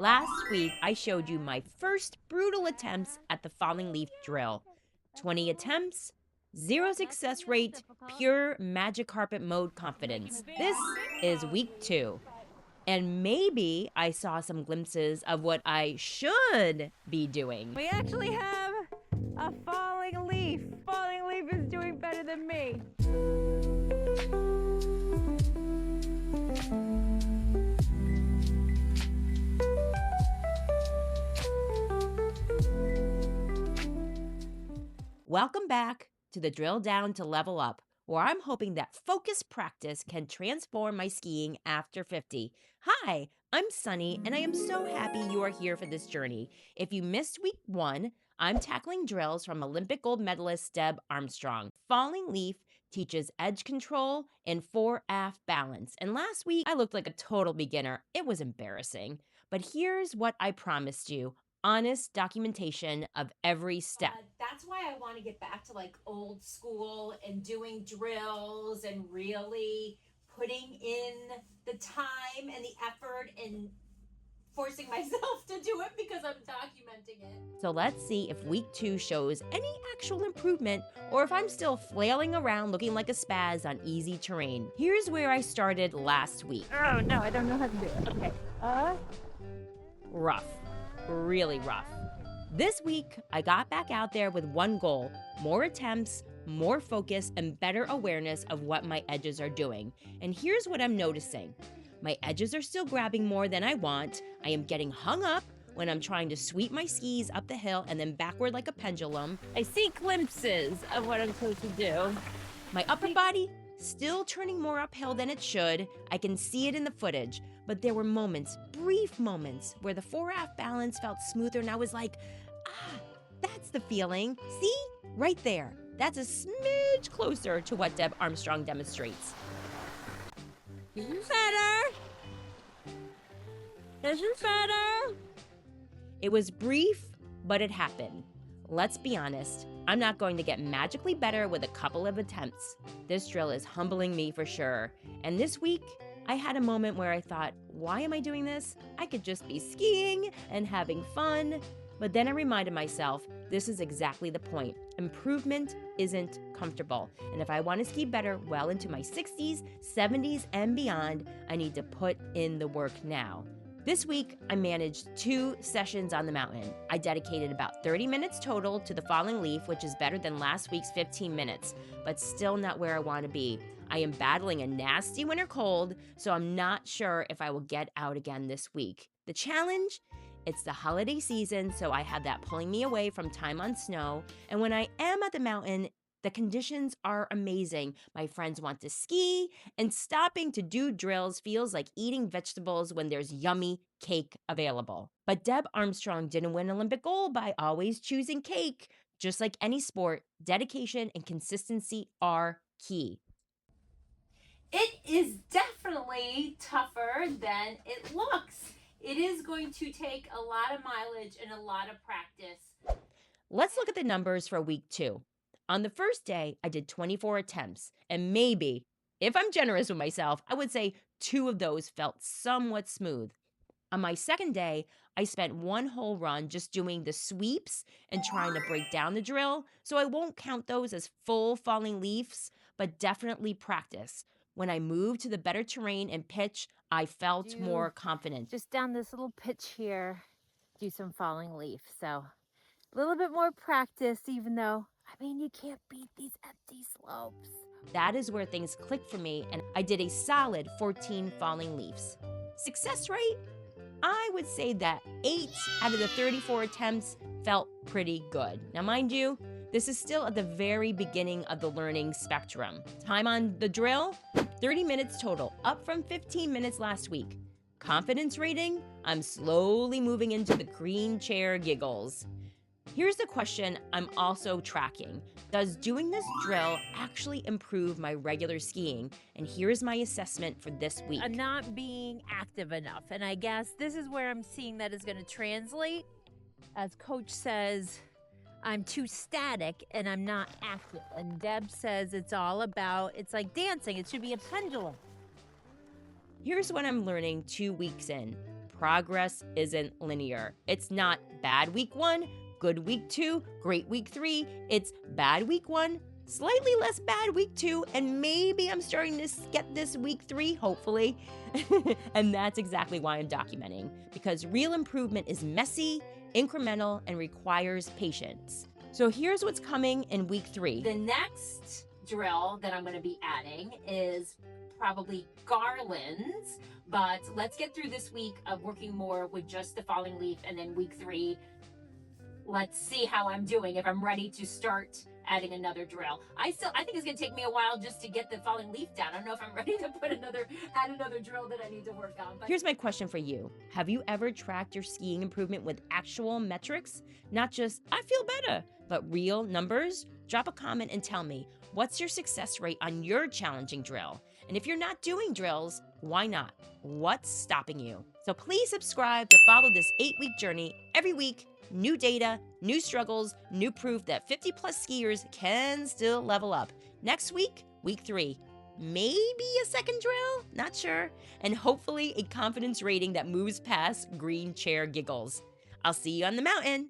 Last week, I showed you my first brutal attempts at the falling leaf drill. 20 attempts, zero success rate, pure magic carpet mode confidence. This is week 2. And maybe I saw some glimpses of what I should be doing. We actually have a falling leaf. Falling leaf is doing better than me. Welcome back to the Drill Down to Level Up, where I'm hoping that focused practice can transform my skiing after 50. Hi, I'm Sunny, and I am so happy you are here for this journey. If you missed week 1, I'm tackling drills from Olympic gold medalist Deb Armstrong. Falling leaf teaches edge control and fore-aft balance. And last week, I looked like a total beginner. It was embarrassing. But here's what I promised you. Honest documentation of every step. That's why I want to get back to like old school and doing drills and really putting in the time and the effort and forcing myself to do it because I'm documenting it. So let's see if week 2 shows any actual improvement or if I'm still flailing around looking like a spaz on easy terrain. Here's where I started last week. Oh no, I don't know how to do it. Okay. Rough. Really rough. This week, I got back out there with one goal: more attempts, more focus, and better awareness of what my edges are doing. And here's what I'm noticing. My edges are still grabbing more than I want. I am getting hung up when I'm trying to sweep my skis up the hill and then backward like a pendulum. I see glimpses of what I'm supposed to do. My upper body still turning more uphill than it should. I can see it in the footage, but there were moments, brief moments, where the fore-aft balance felt smoother and I was like, that's the feeling. See? Right there. That's a smidge closer to what Deb Armstrong demonstrates. This is better. This is better. It was brief, but it happened. Let's be honest, I'm not going to get magically better with a couple of attempts. This drill is humbling me for sure. And this week, I had a moment where I thought, why am I doing this? I could just be skiing and having fun. But then I reminded myself, this is exactly the point. Improvement isn't comfortable. And if I want to ski better well into my 60s, 70s, and beyond, I need to put in the work now. This week, I managed 2 sessions on the mountain. I dedicated about 30 minutes total to the falling leaf, which is better than last week's 15 minutes, but still not where I want to be. I am battling a nasty winter cold, so I'm not sure if I will get out again this week. The challenge? It's the holiday season, so I have that pulling me away from time on snow, and when I am at the mountain, the conditions are amazing. My friends want to ski, and stopping to do drills feels like eating vegetables when there's yummy cake available. But Deb Armstrong didn't win Olympic gold by always choosing cake. Just like any sport, dedication and consistency are key. It is definitely tougher than it looks. It is going to take a lot of mileage and a lot of practice. Let's look at the numbers for week 2. On the first day, I did 24 attempts, and maybe, if I'm generous with myself, I would say 2 of those felt somewhat smooth. On my second day, I spent one whole run just doing the sweeps and trying to break down the drill, so I won't count those as full falling leaves, but definitely practice. When I moved to the better terrain and pitch, I felt more confident. Just down this little pitch here, do some falling leaf. So a little bit more practice, even though, I mean, you can't beat these empty slopes. That is where things clicked for me, and I did a solid 14 falling leaves. Success rate? I would say that 8 out of the 34 attempts felt pretty good. Now, mind you, this is still at the very beginning of the learning spectrum. Time on the drill, 30 minutes total, up from 15 minutes last week. Confidence rating, I'm slowly moving into the green chair giggles. Here's the question I'm also tracking. Does doing this drill actually improve my regular skiing? And here's my assessment for this week. I'm not being active enough. And I guess this is where I'm seeing that is going to translate. As coach says, I'm too static and I'm not active. And Deb says it's all about, it's like dancing. It should be a pendulum. Here's what I'm learning 2 weeks in. progress isn't linear. It's not bad week 1, good week 2, great week 3. It's bad week 1, slightly less bad week 2, and maybe I'm starting to get this week 3, hopefully. And that's exactly why I'm documenting, because real improvement is messy, incremental, and requires patience. So here's what's coming in week 3. The next drill that I'm going to be adding is probably garlands, but let's get through this week of working more with just the falling leaf, and then week 3, let's see how I'm doing, if I'm ready to start adding another drill. I think it's going to take me a while just to get the falling leaf down. I don't know if I'm ready to add another drill that I need to work on. But here's my question for you. Have you ever tracked your skiing improvement with actual metrics? Not just, I feel better, but real numbers? Drop a comment and tell me, what's your success rate on your challenging drill? And if you're not doing drills, why not? What's stopping you? So please subscribe to follow this 8-week journey every week. New data, new struggles, new proof that 50-plus skiers can still level up. Next week, week 3. Maybe a second drill? Not sure. And hopefully a confidence rating that moves past green chair giggles. I'll see you on the mountain.